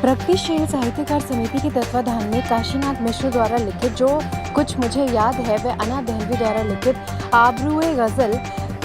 प्रगतिशील साहित्यकार समिति के तत्वाधान में काशीनाथ मिश्र द्वारा लिखित जो कुछ मुझे याद है वह अना दहलवी द्वारा लिखित आबरूए गज़ल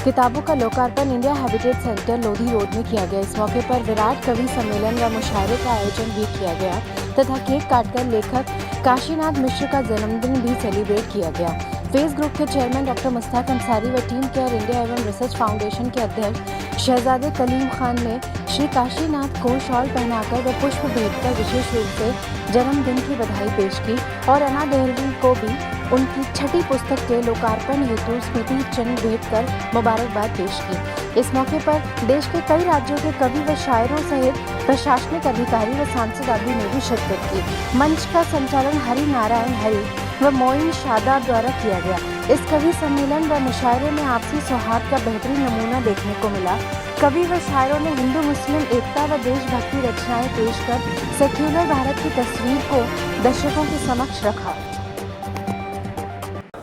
किताबों का लोकार्पण India habitat centre Lodhi road में किया गया। इस मौके पर विराट कवि सम्मेलन व मुशायरे का आयोजन भी किया गया तथा केक काटकर लेखक काशीनाथ मिश्र का जन्मदिन भी सेलिब्रेट किया गया। फेस ग्रुप के चेयरमैन डॉक्टर मुश्ताक अंसारी व टीम केयर इंडिया एवं रिसर्च फाउंडेशन के अध्यक्ष शहजादे कलीम खान ने श्री काशीनाथ को शॉल पहनाकर व पुष्प भेंट कर विशेष रूप से जन्मदिन की बधाई पेश की और अना दहलवी को भी उनकी छठी पुस्तक के लोकार्पण हेतु स्मृति चिन्ह भेंट कर मुबारकबाद पेश की। इस मौके पर देश के कई राज्यों के कवि व शायरों सहित प्रशासनिक अधिकारी व सांसद आदि ने भी शिरकत की। मंच का संचालन हरि नारायण हरि व मोइन शादाब द्वारा किया गया। इस कवि सम्मेलन व मुशायरे में आपसी सौहार्द का बेहतरीन नमूना देखने को मिला। कवि व शायरों ने हिंदू मुस्लिम एकता व देशभक्ति रचनाएं पेश कर सेक्युलर भारत की तस्वीर को दर्शकों के समक्ष रखा।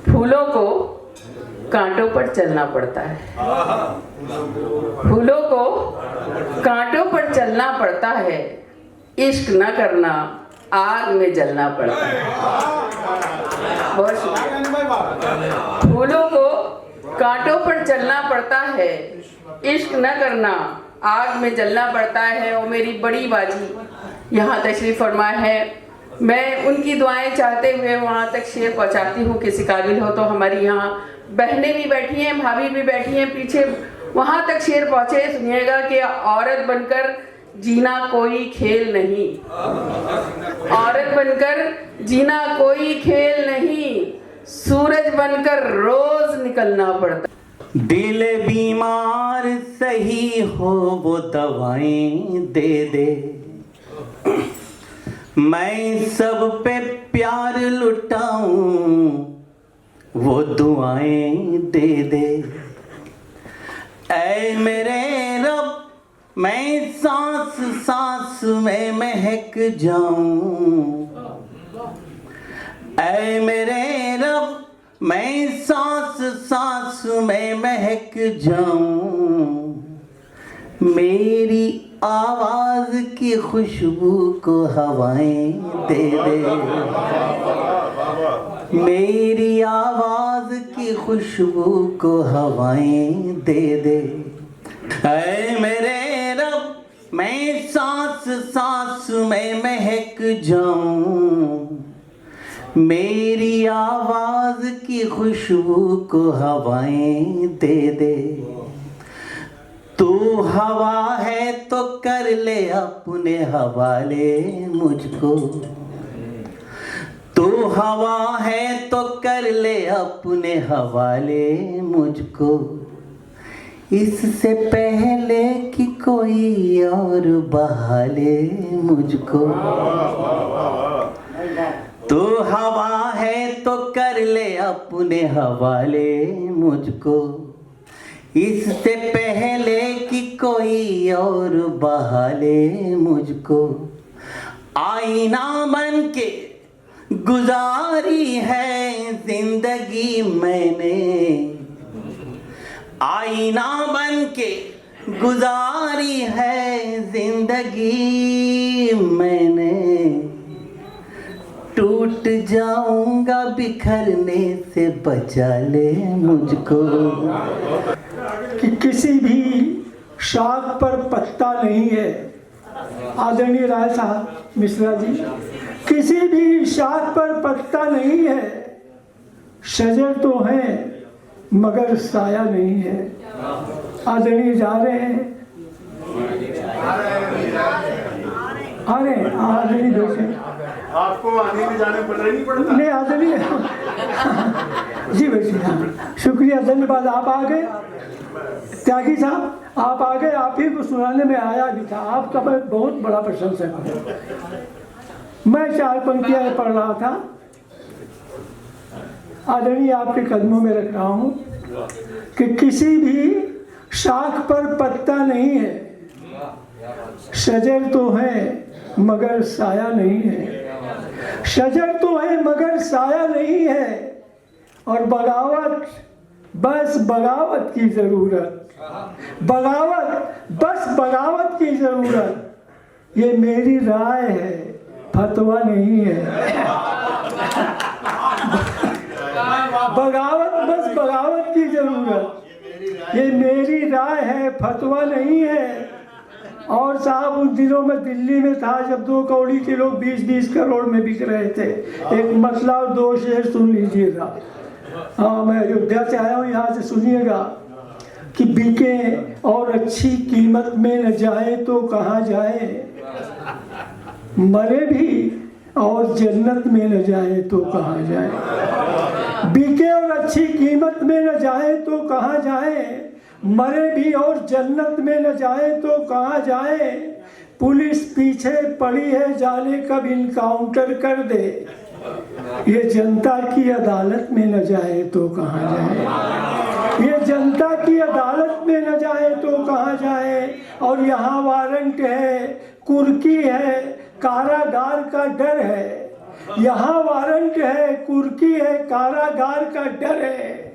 फूलों को कांटों पर चलना पड़ता है, फूलों को कांटों पर चलना पड़ता है, इश्क न करना आग में जलना पड़ता है। बहुत शुक्रिया। फूलों को कांटों पर चलना पड़ता है, इश्क न करना आग में जलना पड़ता है। और मेरी बड़ी बाजी यहाँ तशरीफ फरमा है, मैं उनकी दुआएं चाहते हुए वहाँ तक शेर पहुँचाती हूँ किसी काबिल हो तो। हमारी यहाँ बहनें भी बैठी हैं, भाभी भी बैठी हैं पीछे, वहाँ तक शेर पहुँचे। सुनिएगा कि औरत बनकर जीना कोई खेल नहीं, औरत बनकर जीना कोई खेल नहीं, सूरज बनकर रोज निकलना पड़ता। दिल बीमार सही हो वो दवाएं दे दे, मैं सब पे प्यार लुटाऊं वो दुआएं दे दे। ऐ मेरे रब मैं सांस सांस में महक जाऊं, ऐ मेरे रब मैं सांस सांस में महक जाऊं, मेरी आवाज की खुशबू को हवाएं दे दे, मेरी आवाज की खुशबू को हवाएं दे दे। ऐ मेरे रब मैं सांस सांस में महक जाऊं, मेरी आवाज की खुशबू को हवाएं दे दे। तू हवा है तो कर ले अपने हवाले मुझको, तू हवा है तो कर ले अपने हवाले मुझको, इससे पहले कि कोई और बहा ले मुझको। तू हवा है तो कर ले अपने हवाले मुझको, इससे पहले कि कोई और बहा ले मुझको। आईना बन के गुजारी है जिंदगी मैंने, आईना बन के गुजारी है जिंदगी मैंने, टूट जाऊंगा बिखरने से बचा ले मुझको। कि किसी भी शाख पर पत्ता नहीं है, आदरणीय राय साहब मिश्रा जी, किसी भी शाख पर पत्ता नहीं है, शजर तो है मगर साया नहीं है। आदरणीय जा रहे हैं, आ रहे हैं, आदरणीय देखें आपको आने में जाने पड़ रही नहीं पड़ता नहीं आदरणीय जी भैया शुक्रिया धन्यवाद। आप आ गए त्यागी साहब, आप आ गए, आप ही को सुनाने में आया भी था, आपका मैं बहुत बड़ा प्रशंसक हूँ। मैं 4 पंक्तियां पढ़ रहा था, आदरणीय आपके कदमों में रख रहा हूँ कि किसी भी शाख पर पत्ता नहीं है, शजर तो है मगर साया नहीं है, शजर तो है मगर साया नहीं है, और बगावत बस बगावत की जरूरत, बगावत बस बगावत की जरूरत, ये मेरी राय है, फतवा नहीं है। बगावत, बस बगावत की जरूरत। ये मेरी राय है, फतवा नहीं है। और साहब उन दिनों में दिल्ली में था जब 2 कौड़ी किलो 20-20 करोड़ में बिक रहे थे। एक मसला और 2 शेर सुन लीजिएगा। हाँ, मैं अयोध्या से आया हूँ, यहाँ से सुनिएगा कि बिके और अच्छी कीमत में न जाए तो कहाँ जाए, मरे भी और जन्नत में न जाए तो कहाँ जाए। बिके और अच्छी कीमत में न जाए तो कहाँ जाए, मरे भी और जन्नत में न जाए तो कहाँ जाए। पुलिस पीछे पड़ी है, जाने कब इनकाउंटर कर दे। ये जनता की अदालत में न जाए तो कहाँ जाए। ये जनता की अदालत में न जाए तो कहाँ जाए। और यहाँ वारंट है, कुर्की है, कारागार का डर है। यहाँ वारंट है, कुर्की है, कारागार का डर है।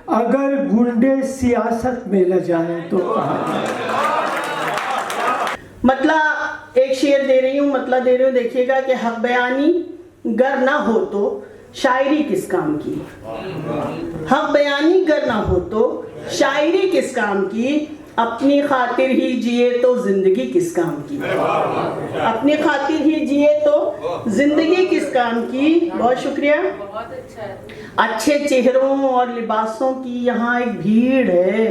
अगर गुंडे सियासत में न जाए तो कहाँ जाए। मतलब एक शेर दे रही हूँ, मतलब दे रही हूँ, देखिएगा कि हक बयानी गर ना हो तो शायरी किस काम की। हक बयानी गर ना हो तो शायरी किस काम की, अपनी खातिर ही जिए तो जिंदगी किस काम की। अपनी खातिर ही जिए तो जिंदगी किस काम की। बहुत शुक्रिया। अच्छे चेहरों और लिबासों की यहाँ एक भीड़ है।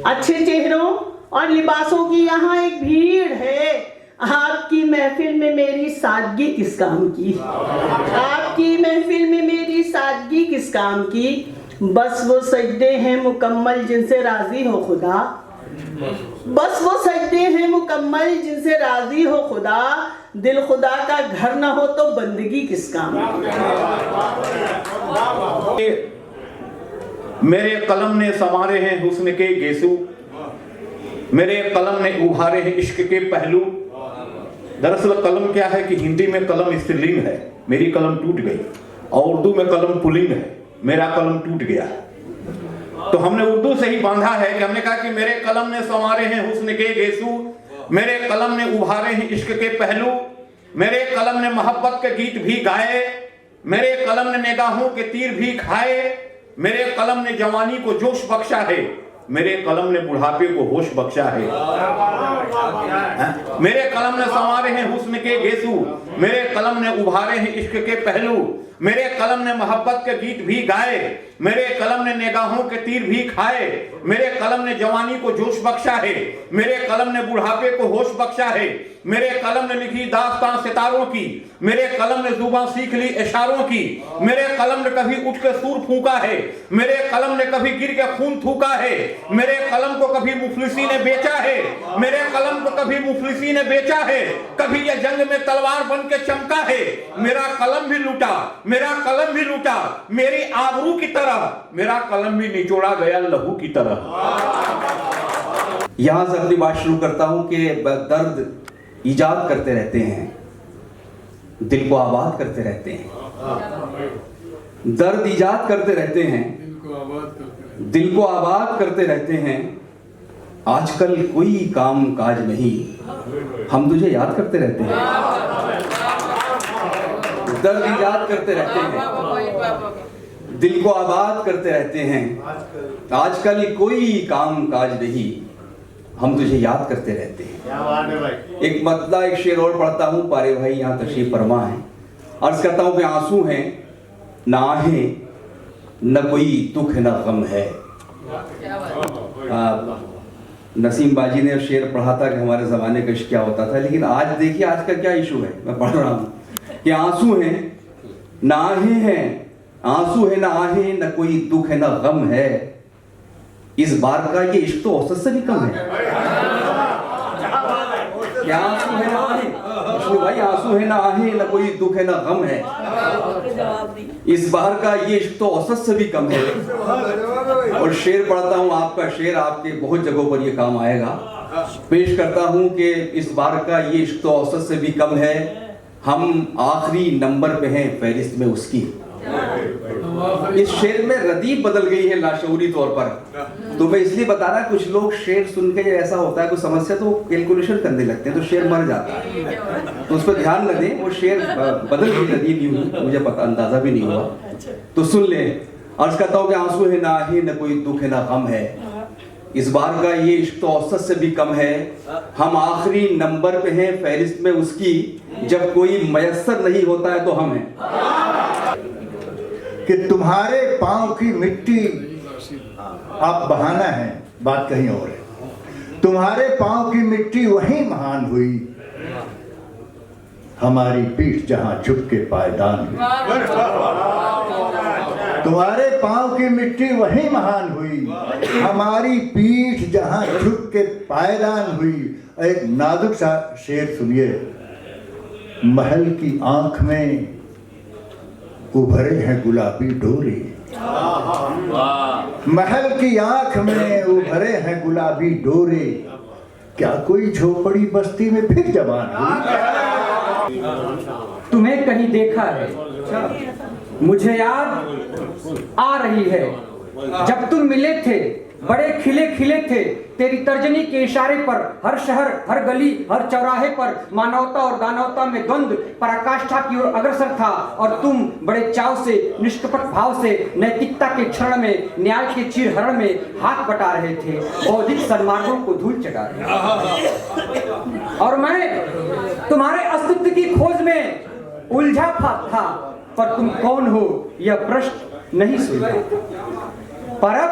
अच्छे चेहरों और लिबासों की यहाँ एक भीड़ है। आपकी महफिल में मेरी सादगी किस काम की। आपकी महफिल में मेरी सादगी किस काम की। बस वो सजदे हैं मुकम्मल जिनसे राजी हो खुदा। बस वो सजदे हैं मुकम्मल जिनसे राजी हो खुदा। दिल खुदा का घर ना हो तो बंदगी किस काम की। मेरे कलम ने संवारे हैं हुस्न के गेसू, मेरे कलम ने उभारे हैं इश्क के पहलू। दरअसल कलम क्या है कि हिंदी में कलम स्त्रीलिंग है, मेरी कलम टूट गई, और उर्दू में कलम पुल्लिंग है, मेरा कलम टूट गया। तो हमने उर्दू से ही बांधा है कि हमने कहा कि मेरे कलम ने संवारे हैं हुस्न के गेसू, मेरे कलम ने उभारे हैं इश्क के पहलू, मेरे कलम ने मोहब्बत के गीत भी गाए, मेरे कलम ने निगाहों के तीर भी खाए, मेरे कलम ने जवानी को जोश बख्शा है, मेरे कलम ने बुढ़ापे को होश बख्शा है। मेरे कलम ने संवारे हैं हुस्न के गेसू, मेरे कलम ने उभारे हैं इश्क के पहलू, मेरे कलम ने मोहब्बत के गीत भी गाए, मेरे कलम ने निगाहों के तीर भी खाए, मेरे कलम ने जवानी को जोश बख्शा है, मेरे कलम ने बुढ़ापे को होश बख्शा है, मेरे कलम ने लिखी दास्तां सितारों की, मेरे कलम ने जुबान सीख ली इशारों की, मेरे कलम ने कभी उठ के सूर फूंका है, मेरे कलम ने कभी गिर के खून थूका है, मेरे कलम को कभी मुफलिसी ने बेचा है, मेरे कलम को कभी मुफलिसी ने बेचा है, कभी ये जंग में तलवार बन के चमका है, मेरा कलम भी लूटा, मेरा कलम भी लूटा, मेरी आबरू की तरह मेरा कलम भी निचोड़ा गया लहू की तरह। यहां से अपनी बात शुरू करता हूं कि दर्द ईजाद करते रहते हैं, दिल को आबाद करते रहते हैं। दर्द ईजाद करते रहते हैं, दिल को आबाद करते रहते हैं। आजकल कोई काम काज नहीं, हम तुझे याद करते रहते हैं। दर्द ईजाद करते रहते हैं, दिल को आबाद करते रहते हैं। आजकल कोई काम काज नहीं, हम तुझे याद करते रहते हैं। एक मतलब एक शेर और पढ़ता हूँ, पारे भाई यहाँ तशरीफ फरमा है। अर्ज करता हूँ कि आंसू हैं न आहें, न कोई दुख न गम है। नसीम बाजी ने शेर पढ़ा था कि हमारे ज़माने का इश्क क्या होता था, लेकिन आज देखिए आज का क्या इशू है। मैं पढ़ रहा हूँ कि आंसू हैं न आहें हैं, आंसू है न आहें, न कोई दुख है न गम है। इस बार का ये इश्क तो औसत से भी कम है। क्या आंसू है न आहें, भाई आंसू है न आहें, न कोई दुख है न गम है। इस बार का ये इश्क तो औसत से भी कम है। और शेर पढ़ता हूँ, आपका शेर आपके बहुत जगहों पर ये काम आएगा। पेश करता हूँ कि इस बार का ये इश्क तो औसत से भी कम है। हम आखिरी नंबर पे हैं फहरिस्त में उसकी। इस शेर में रदीफ बदल गई है लाशऊरी तौर पर। तो मैं इसलिए बता रहा, कुछ लोग शेर सुन के ऐसा होता है कोई समस्या तो कैलकुलेशन करने लगते हैं तो शेर मर जाता है, तो उस पर ध्यान न दें। वो शेर बदल गई रदीफ यूं, मुझे पता अंदाजा भी नहीं हुआ, तो सुन ले। अर्ज करता हूँ कि आंसू है ना ही, न कोई दुख है ना गम है, इस बार का ये इश्क तो औसत से भी कम है। हम आखिरी नंबर पे हैं फहरिस्त में उसकी, जब कोई मयस्सर नहीं होता है तो हम हैं। कि तुम्हारे पांव की मिट्टी आप बहाना है, बात कहीं और है। तुम्हारे पांव की मिट्टी वहीं महान हुई, हमारी पीठ जहां झुक के पायदान हुई। तुम्हारे पांव की मिट्टी वहीं महान हुई, हमारी पीठ जहां झुक के पायदान हुई। एक नाजुक सा शेर सुनिए। महल की आंख में उभरे हैं गुलाबी डोरे, महल की आंख में उभरे हैं गुलाबी डोरे, क्या कोई झोपड़ी बस्ती में फिर जवान हुई। तुम्हें कहीं देखा है, मुझे याद आ रही है, जब तुम मिले थे बड़े खिले खिले थे। तेरी तर्जनी के इशारे पर हर शहर, हर गली, हर चौराहे पर मानवता और दानवता में द्वंद्व पराकाष्ठा की ओर अग्रसर था, और तुम बड़े चाव से, निष्कपट भाव से नैतिकता के क्षरण में, न्याय के चीरहरण में हाथ बटा रहे थे, बौद्धिक सन्मार्गों को धूल चटा रहे। और मैं तुम्हारे अस्तित्व की खोज में उलझा था, पर तुम कौन हो यह प्रश्न नहीं सुना। पर अब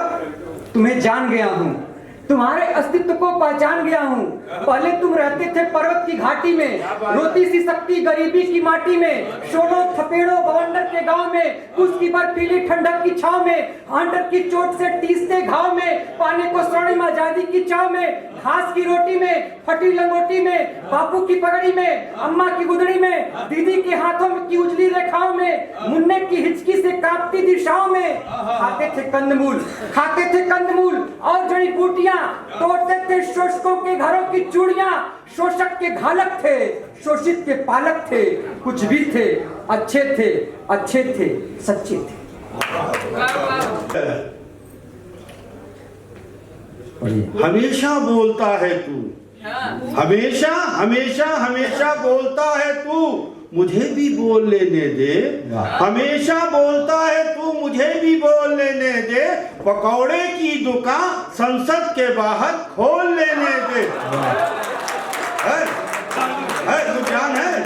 तुम्हें जान गया हूं, तुम्हारे अस्तित्व को पहचान गया हूं। पहले तुम रहते थे पर्वत की घाटी में, रोती सी सकती गरीबी की माटी में, शोलों थपेड़ों बवंडर के गांव में, उसकी बर्फीली ठंडक की छाव में, आंडर की चोट से टीसते घाव में, पाने को स्वर्णिम आजादी की चाव में, घास की रोटी में, फटी लंगोटी में, बापू की पगड़ी में, अम्मा की गुदड़ी में, दीदी के हाथों की उजली रेखाओं में, मुन्ने की हिचकी से कांपती दिशाओं में। खाते थे कंदमूल और जड़ी बूटियां, तोड़ते थे शोषकों के घरों की चूड़ियां। शोषक के घालक थे, शोषित के पालक थे, कुछ भी थे, अच्छे थे, सच्चे थे। हमेशा बोलता है तू, हमेशा बोलता है तू, मुझे भी बोल लेने दे। हमेशा बोलता है तू, मुझे भी बोल लेने दे। पकौड़े की दुकान संसद के बाहर खोल लेने दे। है तू जान है।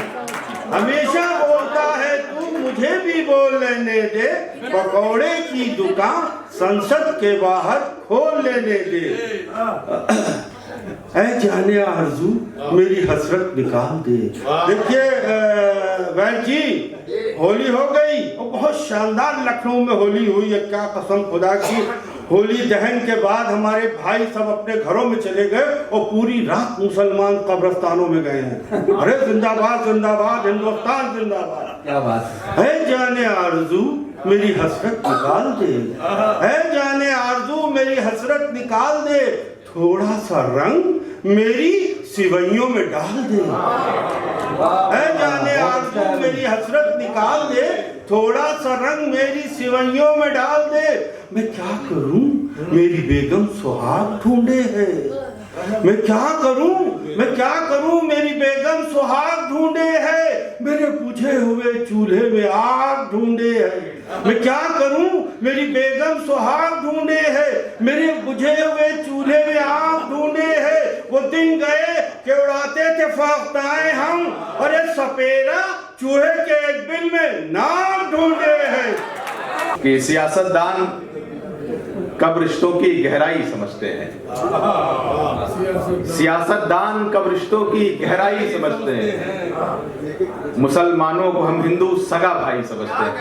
हमेशा बोलता है तू, मुझे भी बोल लेने दे। पकौड़े की दुकान संसद के बाहर खोल लेने दे। ऐ जाने आरज़ू मेरी हसरत निकाल दे। देखिए वैद जी, होली हो गई और बहुत शानदार लखनऊ में होली हुई है। क्या कसम खुदा की, होली दहन के बाद हमारे भाई सब अपने घरों में चले गए और पूरी रात मुसलमान कब्रिस्तानों में गए हैं। अरे जिंदाबाद जिंदाबाद, हिंदुस्तान जिंदाबाद। क्या बात है। जाने आरज़ू मेरी हसरत निकाल दे, है जाने आरज़ू मेरी हसरत निकाल दे। थोड़ा सा रंग मेरी सिवैयों में डाल दे। है जाने आरज़ू मेरी हसरत निकाल दे। थोड़ा सा रंग मेरी सिवैयों में डाल दे। मैं क्या करूं, मेरी बेगम सुहाग ढूंढे है। मैं क्या करूं, मेरी बेगम सुहाग ढूंढे है। मेरे बुझे हुए चूल्हे में आग ढूंढे है। मैं क्या करूं, मेरी बेगम सुहाग ढूंढे है। मेरे बुझे हुए चूल्हे में आग ढूंढे है। वो दिन गए कि उड़ाते थे फाख्ताएं हम, और ये सपेरा चूहे के एक बिल में नाग ढूंढे है। कि सियासतदान कब रिश्तों की गहराई समझते हैं, सियासतदान कब रिश्तों की गहराई समझते हैं। मुसलमानों को हम हिंदू सगा भाई समझते हैं।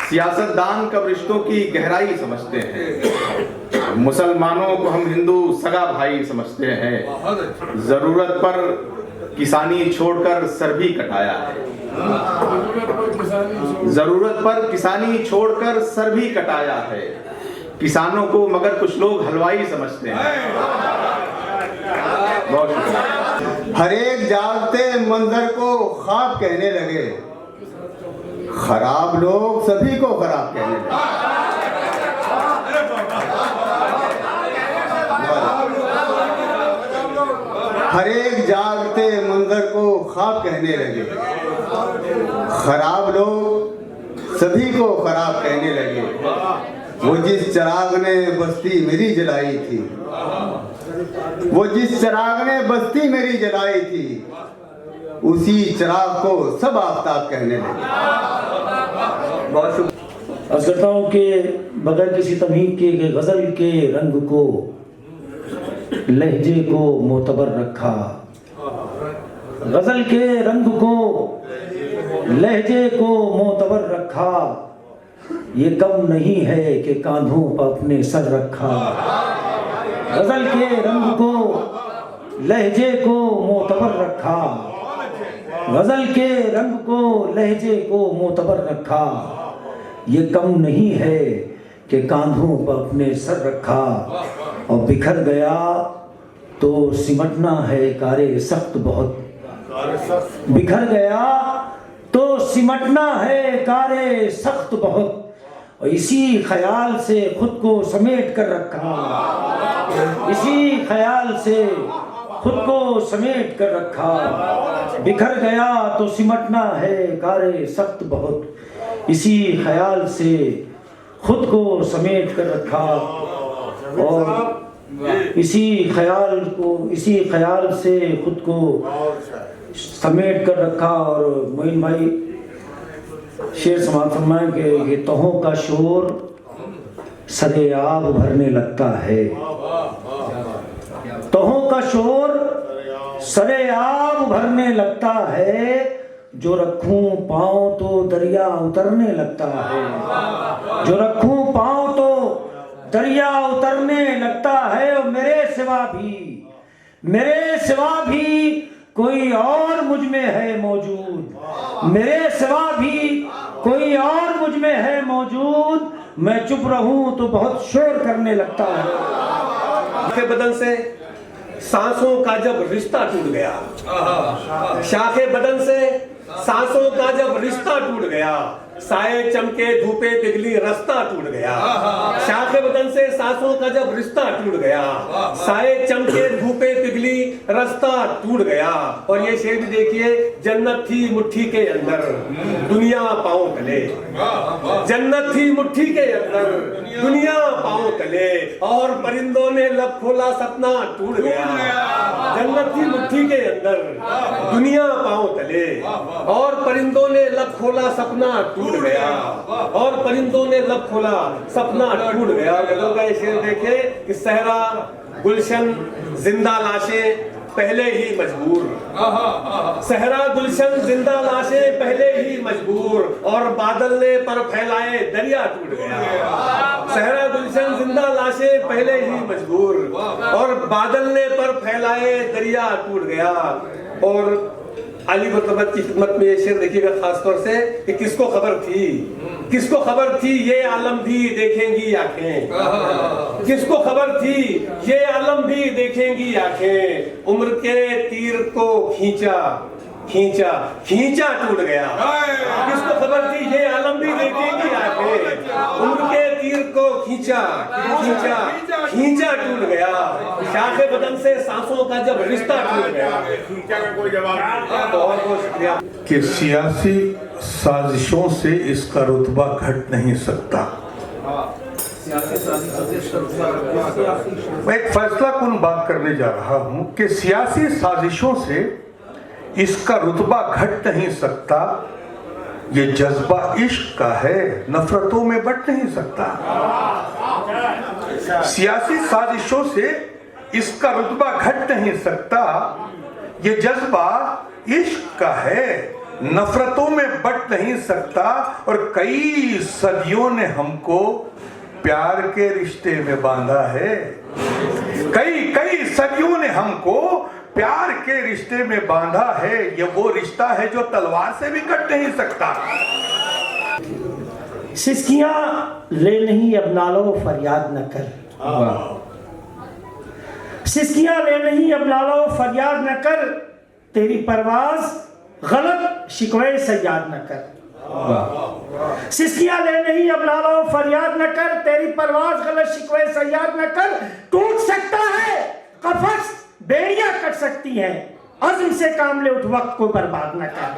सियासतदान कब रिश्तों की गहराई समझते हैं। मुसलमानों को हम हिंदू सगा भाई समझते हैं। जरूरत पर किसानी छोड़कर सर भी कटाया है। जरूरत पर किसानी छोड़कर सर भी कटाया है। किसानों को मगर कुछ लोग हलवाई समझते हैं। बहुत शुक्रिया। हर एक जागते मंजर को ख्वाब कहने लगे, खराब लोग सभी को खराब कहने लगे। हर एक जागते मंजर को ख्वाब कहने लगे, खराब लोग सभी को खराब कहने लगे। वो जिस चिराग ने बस्ती मेरी जलाई थी, वो जिस चिराग ने बस्ती मेरी जलाई थी, उसी चिराग को सब आफताब कहने लगे। अर्ज करता हूँ कि बगैर किसी तमहीद के गज़ल के रंग को, लहजे को मोतबर रखा, गज़ल के रंग को, लहजे को मोतबर रखा, ये कम नहीं है कि कांधों पर अपने सर रखा। गज़ल के रंग को, लहजे को मोतबर रखा, गज़ल के रंग को, लहजे को मोतबर रखा, ये कम नहीं है कि कांधों पर अपने सर रखा। और बिखर गया तो सिमटना है कारे सख्त बहुत, बिखर गया तो सिमटना है कारे सख्त बहुत, और इसी ख्याल से खुद को समेट कर रखा, इसी ख्याल से खुद को समेट कर रखा। बिखर गया तो सिमटना है कारे सख्त बहुत, इसी ख्याल से खुद को समेट कर रखा। और इसी ख्याल से खुद को समेट कर रखा। और मोइन भाई शेर समाप्त फरमाएं कि ये तहों का शोर सरेआब भरने लगता है, तहों का शोर सरेआब भरने लगता है, जो रखूं पाँव तो दरिया उतरने लगता है, जो रखूं पाँव तो दरिया उतरने लगता है। और मेरे सिवा भी कोई और मुझ में है मौजूद, मेरे सिवा भी कोई और मुझ में है मौजूद, मैं चुप रहूं तो बहुत शोर करने लगता है। के बदन से सांसों का जब रिश्ता टूट गया, शाखे बदन से सांसों का जब रिश्ता टूट गया, साए चमके धूपे पिघली रास्ता टूट गया। शाखे बदन से सांसों का जब रिश्ता टूट गया, साए चमके धूपे पिघली रास्ता टूट गया। और ये शेर भी देखिए, जन्नत थी मुट्ठी के अंदर, दुनिया पांव तले, जन्नत थी मुट्ठी के अंदर, दुनिया पांव तले, और परिंदों ने लब खोला सपना टूट गया। जन्नत थी मुट्ठी के अंदर, दुनिया पांव तले, और परिंदों ने लब खोला सपना टूट गया, और परिंदों ने लब खोला सपना टूट गया। गजल का ये शेर देखे कि सहरा गुलशन जिंदा लाशें पहले ही मजबूर, सहरा गुलशन जिंदा लाशें पहले ही मजबूर, और बादल ने पर फैलाए दरिया टूट गया। सहरा गुलशन जिंदा लाशें पहले ही मजबूर, और बादल ने पर फैलाए दरिया टूट गया। और अली मुर्तबत की खिदमत में ये शेर देखिएगा खास तौर से कि किसको खबर थी, किसको खबर थी ये आलम भी देखेंगी आंखें, किसको खबर थी ये आलम भी देखेंगी आंखें। उम्र के तीर को खींचा खींचा खींचा टूट गया, किसको खबर थी ये आलम भी देखेंगी आंखें। उम्र के तीर को खींचा खींचा खींचा टूट गया, शाखे बदन से सांसों का जब रिश्ता टूट गया। कोई जवाब नहीं। बहुत बहुत शुक्रिया। कि सियासी साजिशों से इसका रुतबा घट नहीं सकता। मैं एक फैसला कुन बात करने जा रहा हूं कि सियासी साजिशों से इसका रुतबा घट नहीं सकता। ये जज्बा इश्क का है, नफरतों में बट नहीं सकता। सियासी साजिशों से इसका रुतबा घट नहीं सकता। ये जज्बा इश्क का है, नफरतों में बट नहीं सकता। और कई सदियों ने हमको प्यार के रिश्ते में बांधा है, कई सदियों ने हमको प्यार के रिश्ते में बांधा है। ये वो रिश्ता है जो तलवार से भी कट नहीं सकता। सिसकियां ले नहीं अब नालो फरियाद न कर, सिसकियां ले नहीं अब नालो फरियाद न कर, तेरी परवाज गलत शिकवे से याद न कर। सिस्कियां ले नहीं अब लालो फरियाद न कर, तेरी परवाज गलत शिकवे से याद न कर। टूट सकता है कफस, बेड़ियां कट सकती है, अज़्म से काम ले उठ, वक्त को बर्बाद न कर।